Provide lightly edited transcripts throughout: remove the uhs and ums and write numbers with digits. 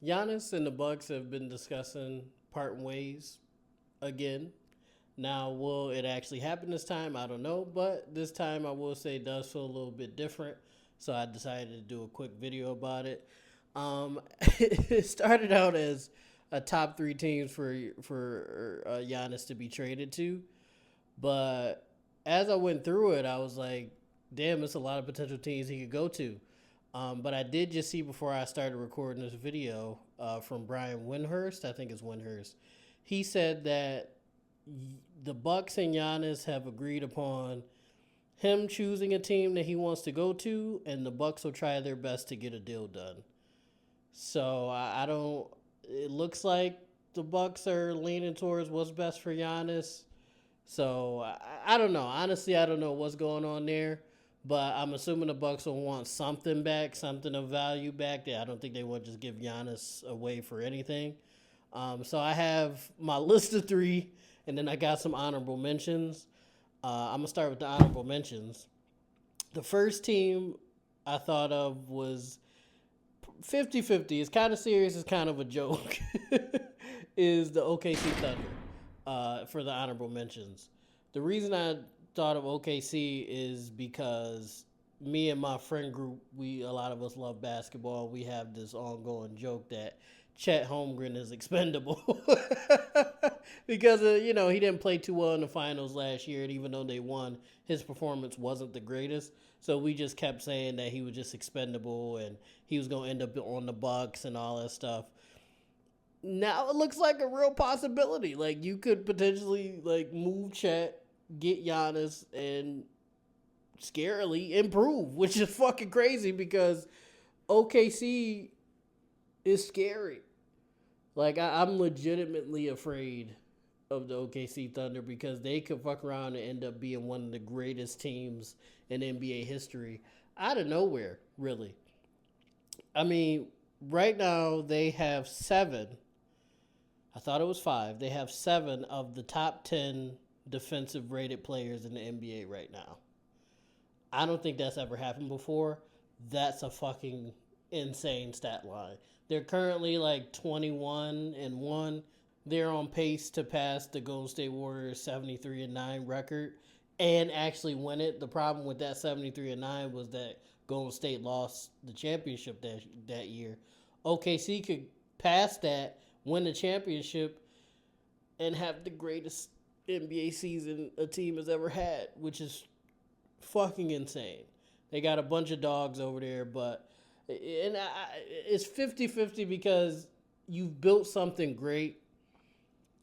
Giannis and the Bucks have been discussing parting ways again. Now, will it actually happen this time? I don't know, but this time I will say it does feel a little bit different. So I decided to do a quick video about it. It started out as a top three teams for Giannis to be traded to, but as I went through it, I was like, damn, it's a lot of potential teams he could go to. But I did just see before I started recording this video from Brian Windhurst. I think it's Windhurst. He said that the Bucks and Giannis have agreed upon him choosing a team that he wants to go to, and the Bucks will try their best to get a deal done. So I don't. It looks like the Bucks are leaning towards what's best for Giannis. So I don't know. Honestly, I don't know what's going on there. But I'm assuming the Bucks will want something back, something of value back. I don't think they would just give Giannis away for anything. So I have my list of three, and then I got some honorable mentions. I'm gonna start with the honorable mentions. The first team I thought of was 50-50. It's kind of serious. It's kind of a joke. Is the OKC Thunder for the honorable mentions? The reason I thought of OKC is because me and my friend group, a lot of us love basketball. We have this ongoing joke that Chet Holmgren is expendable because he didn't play too well in the finals last year, and even though they won, his performance wasn't the greatest. So we just kept saying that he was just expendable and he was going to end up on the Bucks and all that stuff. Now it looks like a real possibility. Like you could potentially like move Chet, get Giannis, and scarily improve, which is fucking crazy because OKC is scary. Like I'm legitimately afraid of the OKC Thunder because they could fuck around and end up being one of the greatest teams in NBA history out of nowhere, really. I mean, right now they have seven. I thought it was five. They have seven of the top 10 defensive rated players in the NBA right now. I don't think that's ever happened before. That's a fucking insane stat line. They're currently like 21-1. They're on pace to pass the Golden State Warriors 73-9 record and actually win it. The problem with that 73-9 was that Golden State lost the championship that year. OKC could pass that, win the championship, and have the greatest NBA season a team has ever had, which is fucking insane. They got a bunch of dogs over there, but it's 50-50 because you've built something great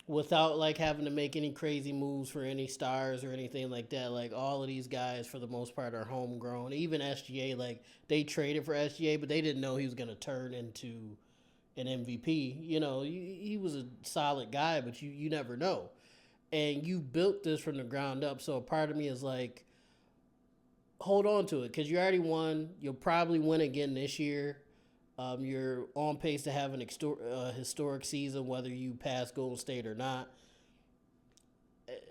without like having to make any crazy moves for any stars or anything like that. Like all of these guys for the most part are homegrown. Even SGA, like they traded for SGA, but they didn't know he was going to turn into an MVP. He was a solid guy, but you never know. And you built this from the ground up. So a part of me is like, hold on to it because you already won. You'll probably win again this year. You're on pace to have an historic season, whether you pass Golden State or not.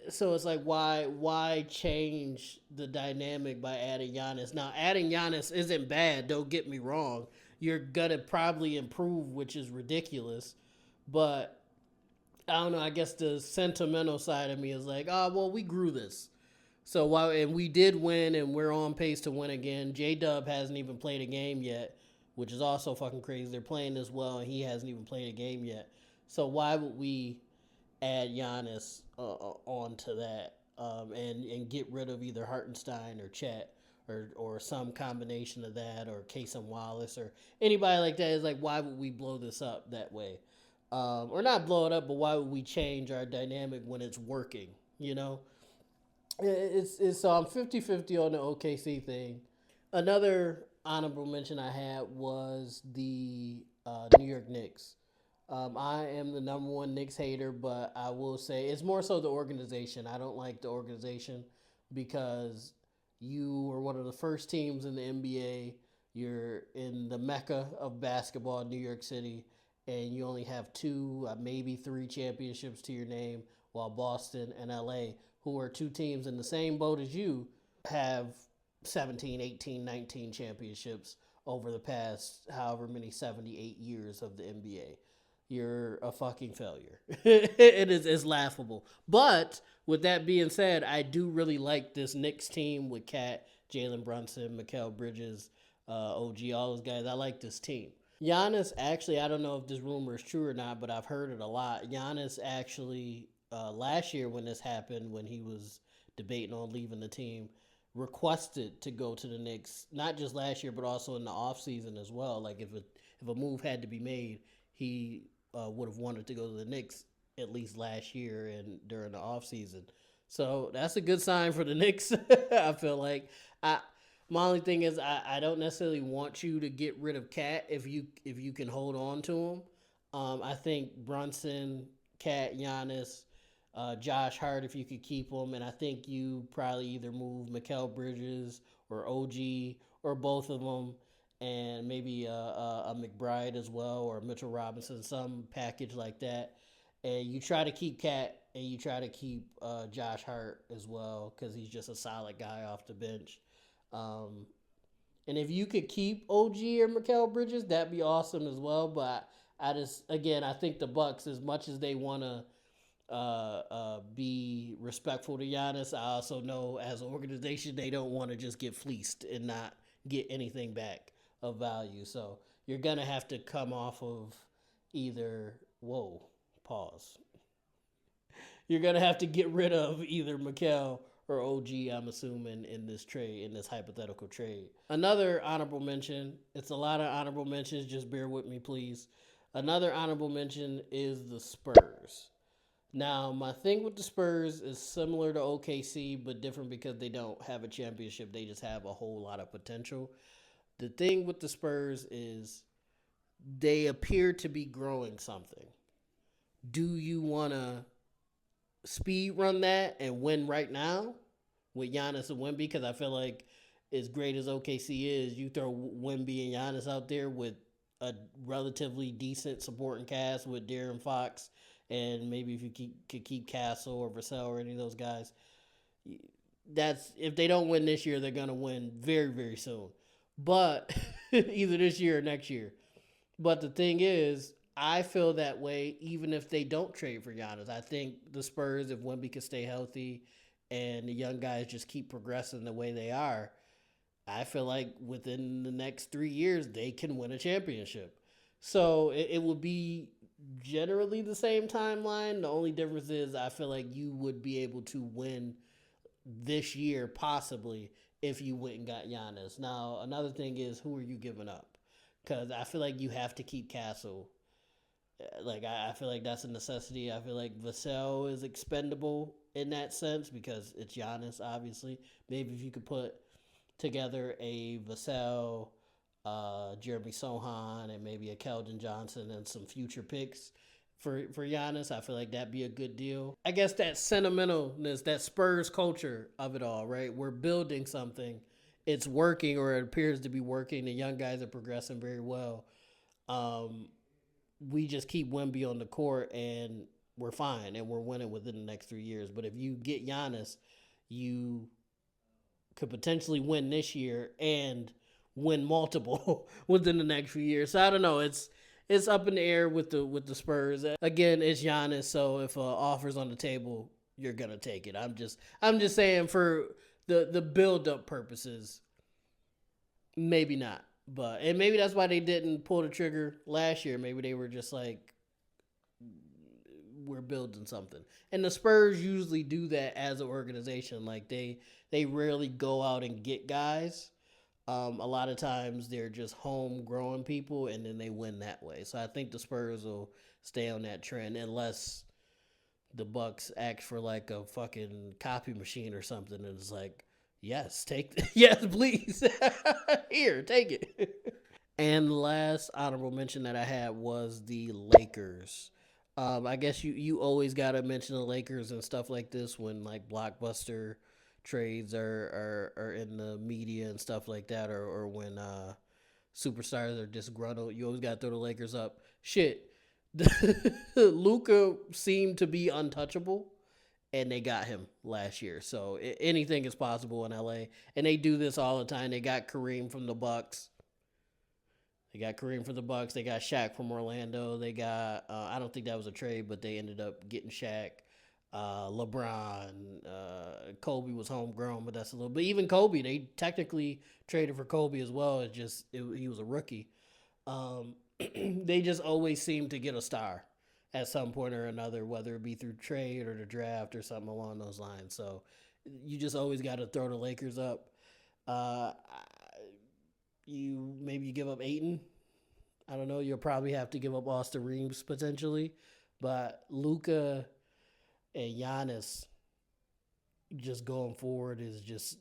So it's like, why change the dynamic by adding Giannis? Now, adding Giannis isn't bad. Don't get me wrong. You're gonna probably improve, which is ridiculous. But I don't know. I guess the sentimental side of me is like, oh well, we grew this. So while and we did win, and we're on pace to win again. J Dub hasn't even played a game yet, which is also fucking crazy. They're playing this well, and he hasn't even played a game yet. So why would we add Giannis onto that and get rid of either Hartenstein or Chet or some combination of that or Casey Wallace or anybody like that? Is like, why would we blow this up that way? Or not blow it up, but why would we change our dynamic when it's working? It's so I'm 50-50 on the OKC thing. Another honorable mention I had was the New York Knicks. I am the number one Knicks hater, but I will say it's more so the organization. I don't like the organization because you were one of the first teams in the NBA. You're in the mecca of basketball, New York City, and you only have two, maybe three championships to your name, while Boston and LA, who are two teams in the same boat as you, have 17, 18, 19 championships over the past however many 78 years of the NBA. You're a fucking failure. It's laughable. But with that being said, I do really like this Knicks team with Cat, Jalen Brunson, Mikal Bridges, OG, all those guys. I like this team. Giannis actually, I don't know if this rumor is true or not, but I've heard it a lot. Giannis actually, last year when this happened, when he was debating on leaving the team, requested to go to the Knicks, not just last year, but also in the offseason as well. Like if a move had to be made, he would have wanted to go to the Knicks at least last year and during the offseason. So that's a good sign for the Knicks. I feel like I my only thing is I don't necessarily want you to get rid of Cat if you can hold on to him. I think Brunson, Cat, Giannis, Josh Hart if you could keep him, and I think you probably either move Mikal Bridges or OG or both of them, and maybe a McBride as well or Mitchell Robinson, some package like that. And you try to keep Cat and you try to keep Josh Hart as well because he's just a solid guy off the bench. Um, and if you could keep OG or Mikal Bridges, that'd be awesome as well. But I just, again, I think the Bucks, as much as they want to be respectful to Giannis, I also know as an organization they don't want to just get fleeced and not get anything back of value. So you're gonna have to come off of either whoa pause. You're gonna have to get rid of either Mikal or OG, I'm assuming, in this trade, in this hypothetical trade. Another honorable mention, it's a lot of honorable mentions, just bear with me, please. Another honorable mention is the Spurs. Now, my thing with the Spurs is similar to OKC, but different because they don't have a championship. They just have a whole lot of potential. The thing with the Spurs is they appear to be growing something. Do you want to speed run that and win right now with Giannis and Wemby? Because I feel like as great as OKC is, you throw Wemby and Giannis out there with a relatively decent supporting cast with De'Aaron Fox, and maybe if you could keep Castle or Vassell or any of those guys, that's if they don't win this year, they're gonna win very very soon. But either this year or next year. But the thing is, I feel that way even if they don't trade for Giannis. I think the Spurs, if Wemby can stay healthy and the young guys just keep progressing the way they are, I feel like within the next 3 years, they can win a championship. So it will be generally the same timeline. The only difference is I feel like you would be able to win this year, possibly, if you went and got Giannis. Now, another thing is who are you giving up? Because I feel like you have to keep Castle. Like I feel like that's a necessity. I feel like Vassell is expendable in that sense because it's Giannis, obviously. Maybe if you could put together a Vassell, Jeremy Sohan, and maybe a Keldon Johnson and some future picks for Giannis, I feel like that'd be a good deal. I guess that sentimentalness, that Spurs culture of it all, right? We're building something. It's working, or it appears to be working. The young guys are progressing very well. Um, we just keep Wemby on the court and we're fine and we're winning within the next 3 years. But if you get Giannis, you could potentially win this year and win multiple within the next few years. So I don't know. It's up in the air with the Spurs. Again, it's Giannis, so if an offer's on the table, you're gonna take it. I'm just saying for the build up purposes, maybe not. But and maybe that's why they didn't pull the trigger last year. Maybe they were just like, we're building something. And the Spurs usually do that as an organization. Like they rarely go out and get guys. A lot of times they're just homegrown people, and then they win that way. So I think the Spurs will stay on that trend unless the Bucks act for like a fucking copy machine or something, and it's like, yes, yes, please, here, take it. And the last honorable mention that I had was the Lakers. I guess you always gotta mention the Lakers and stuff like this when like blockbuster trades are in the media and stuff like that, or when superstars are disgruntled. You always gotta throw the Lakers up. Shit, Luca seemed to be untouchable, and they got him last year. So anything is possible in LA, and they do this all the time. They got Kareem from the Bucks. They got Kareem for the Bucks. They got Shaq from Orlando. They got I don't think that was a trade, but they ended up getting Shaq. LeBron, Kobe was homegrown, but that's a little. But even Kobe, they technically traded for Kobe as well. He was a rookie. They just always seem to get a star at some point or another, whether it be through trade or the draft or something along those lines. So you just always got to throw the Lakers up. Uh, you give up Aiton. I don't know. You'll probably have to give up Austin Reeves potentially, but Luca and Giannis just going forward is just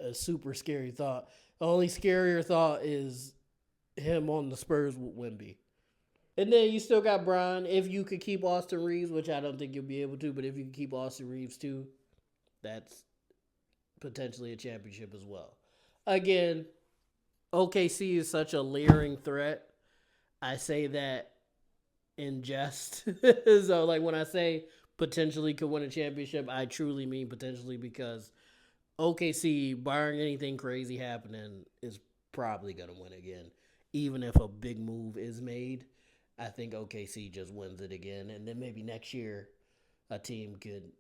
a super scary thought. The only scarier thought is him on the Spurs with Wemby. And then you still got Bron. If you could keep Austin Reeves, which I don't think you'll be able to, but if you can keep Austin Reeves too, that's potentially a championship as well. Again, OKC is such a leering threat. I say that in jest. So, like, when I say potentially could win a championship, I truly mean potentially because OKC, barring anything crazy happening, is probably going to win again. Even if a big move is made, I think OKC just wins it again. And then maybe next year a team could,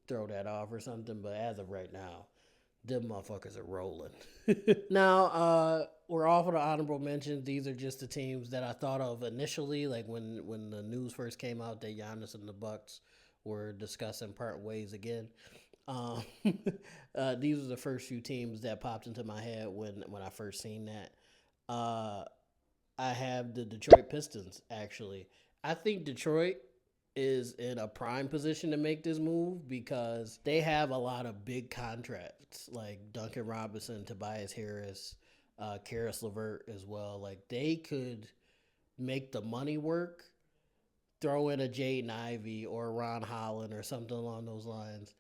throw that off or something. But as of right now, them motherfuckers are rolling. Now, we're off of the honorable mentions. These are just the teams that I thought of initially, like when the news first came out that Giannis and the Bucks were discussing part ways again. Um, these are the first few teams that popped into my head when I first seen that. Uh, I have the Detroit Pistons, actually. I think Detroit is in a prime position to make this move because they have a lot of big contracts like Duncan Robinson, Tobias Harris, Karis LeVert as well. Like they could make the money work, throw in a Jaden Ivey or a Ron Holland or something along those lines,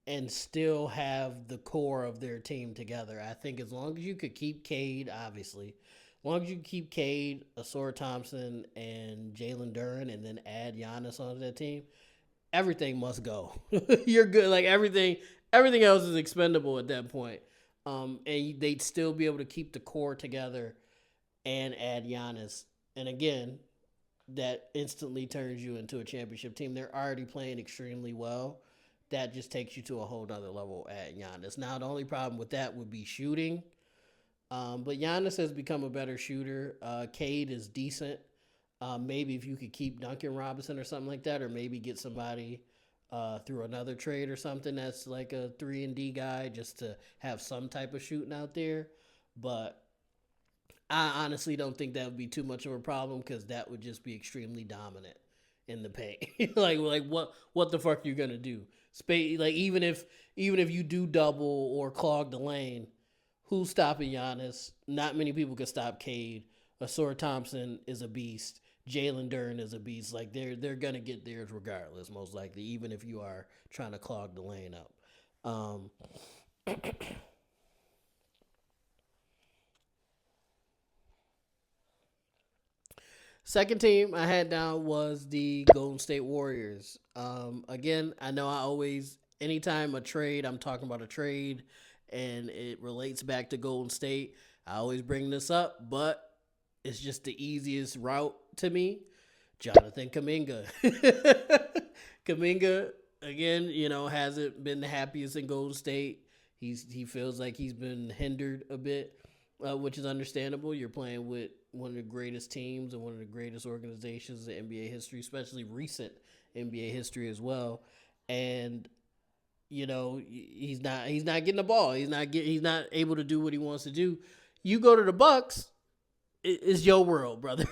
and still have the core of their team together. I think as long as you could keep Cade, obviously, as long as you keep Cade, Asor Thompson, and Jalen Duren, and then add Giannis onto that team, everything must go. You're good. Like everything else is expendable at that point. And they'd still be able to keep the core together and add Giannis. And again, that instantly turns you into a championship team. They're already playing extremely well. That just takes you to a whole nother level at Giannis. Now, the only problem with that would be shooting. But Giannis has become a better shooter. Cade is decent. Maybe if you could keep Duncan Robinson or something like that, or maybe get somebody through another trade or something that's like a 3-and-D guy just to have some type of shooting out there. But I honestly don't think that would be too much of a problem because that would just be extremely dominant in the paint. like what the fuck you gonna do? Like even if you do double or clog the lane, who's stopping Giannis? Not many people can stop Cade. Asor Thompson is a beast. Jalen Duren is a beast. Like they're gonna get theirs regardless, most likely, even if you are trying to clog the lane up. Um, Second team I had down was the Golden State Warriors. Again, I know I always, anytime a trade, I'm talking about a trade and it relates back to Golden State, I always bring this up, but it's just the easiest route to me. Jonathan Kaminga. Kaminga, again, hasn't been the happiest in Golden State. He feels like he's been hindered a bit, which is understandable. You're playing with one of the greatest teams and one of the greatest organizations in NBA history, especially recent NBA history as well. And he's not getting the ball. He's not able to do what he wants to do. You go to the Bucks, it's your world, brother.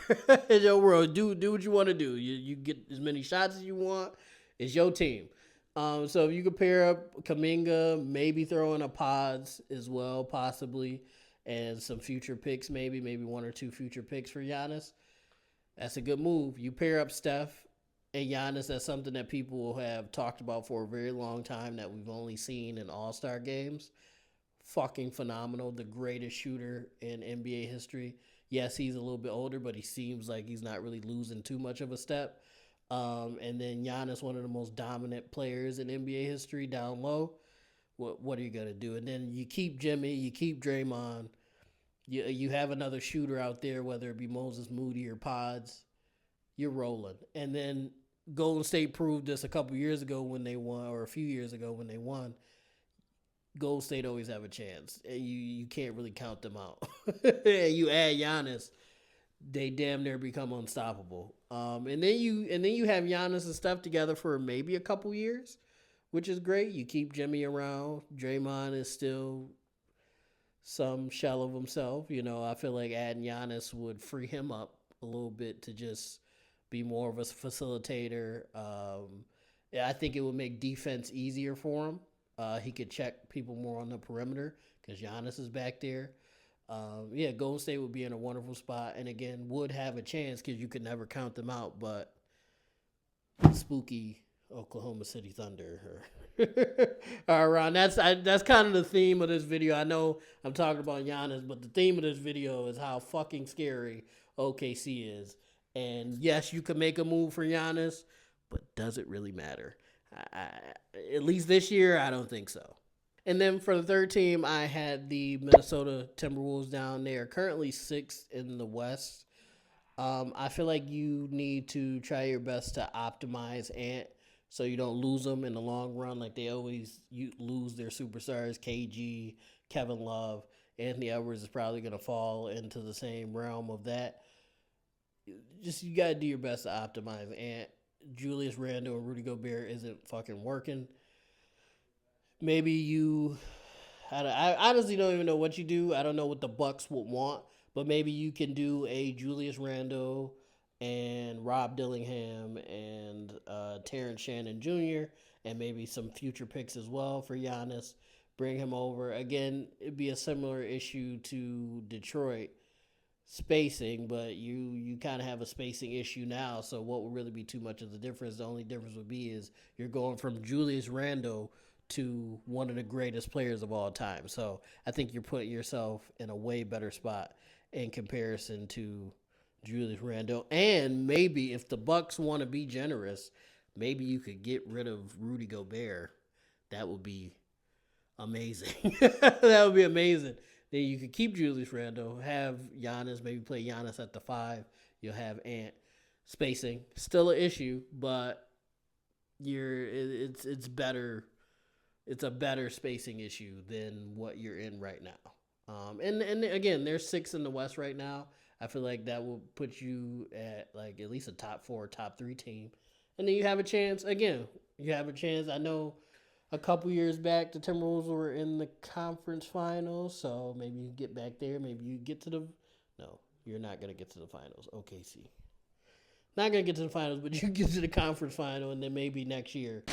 It's your world. Do what you want to do. You get as many shots as you want. It's your team. So if you could pair up Kaminga, maybe throw in a Pods as well, possibly, and some future picks, maybe one or two future picks for Giannis. That's a good move. You pair up Steph and Giannis. That's something that people have talked about for a very long time that we've only seen in All-Star games. Fucking phenomenal. The greatest shooter in NBA history. Yes, he's a little bit older, but he seems like he's not really losing too much of a step. And then Giannis, one of the most dominant players in NBA history, down low. What are you gonna do? And then you keep Jimmy, you keep Draymond, You have another shooter out there, whether it be Moses Moody or Pods, you're rolling. And then Golden State proved this a couple years ago when they won, or a few years ago when they won. Golden State always have a chance, and you can't really count them out. And you add Giannis, they damn near become unstoppable. And then you have Giannis and stuff together for maybe a couple years, which is great. You keep Jimmy around. Draymond is still some shell of himself. I feel like adding Giannis would free him up a little bit to just be more of a facilitator. Yeah, I think it would make defense easier for him. He could check people more on the perimeter because Giannis is back there. Yeah, Golden State would be in a wonderful spot, and again, would have a chance because you could never count them out. But spooky Oklahoma City Thunder. All right, Ron. That's kind of the theme of this video. I know I'm talking about Giannis, but the theme of this video is how fucking scary OKC is. And yes, you could make a move for Giannis, but does it really matter? At least this year, I don't think so. And then for the third team, I had the Minnesota Timberwolves down there, currently sixth in the West. I feel like you need to try your best to optimize Ant so you don't lose them in the long run. Like they always lose their superstars, KG, Kevin Love. Anthony Edwards is probably going to fall into the same realm of that. Just you got to do your best to optimize Ant. Julius Randle and Rudy Gobert isn't fucking working. Maybe I honestly don't even know what you do. I don't know what the Bucks would want, but maybe you can do a Julius Randle and Rob Dillingham and Terrence Shannon Jr. and maybe some future picks as well for Giannis. Bring him over. Again, it'd be a similar issue to Detroit spacing, but you kind of have a spacing issue now. So what would really be too much of the difference? The only difference would be is you're going from Julius Randle to one of the greatest players of all time. So I think you're putting yourself in a way better spot in comparison to Julius Randle. And maybe if the Bucks want to be generous, maybe you could get rid of Rudy Gobert. That would be amazing. That would be amazing. Then you could keep Julius Randle, have Giannis, maybe play Giannis at the 5. You'll have Ant. Spacing still an issue, but it's better. It's a better spacing issue than what you're in right now. And again, there's 6 in the West right now. I feel like that will put you at least a top 4, top 3 team, and then you have a chance. Again, you have a chance. I know. A couple years back, the Timberwolves were in the conference finals, so maybe you get back there. Maybe you get to the... No, you're not going to get to the finals. OKC. Not going to get to the finals, but you get to the conference final, and then maybe next year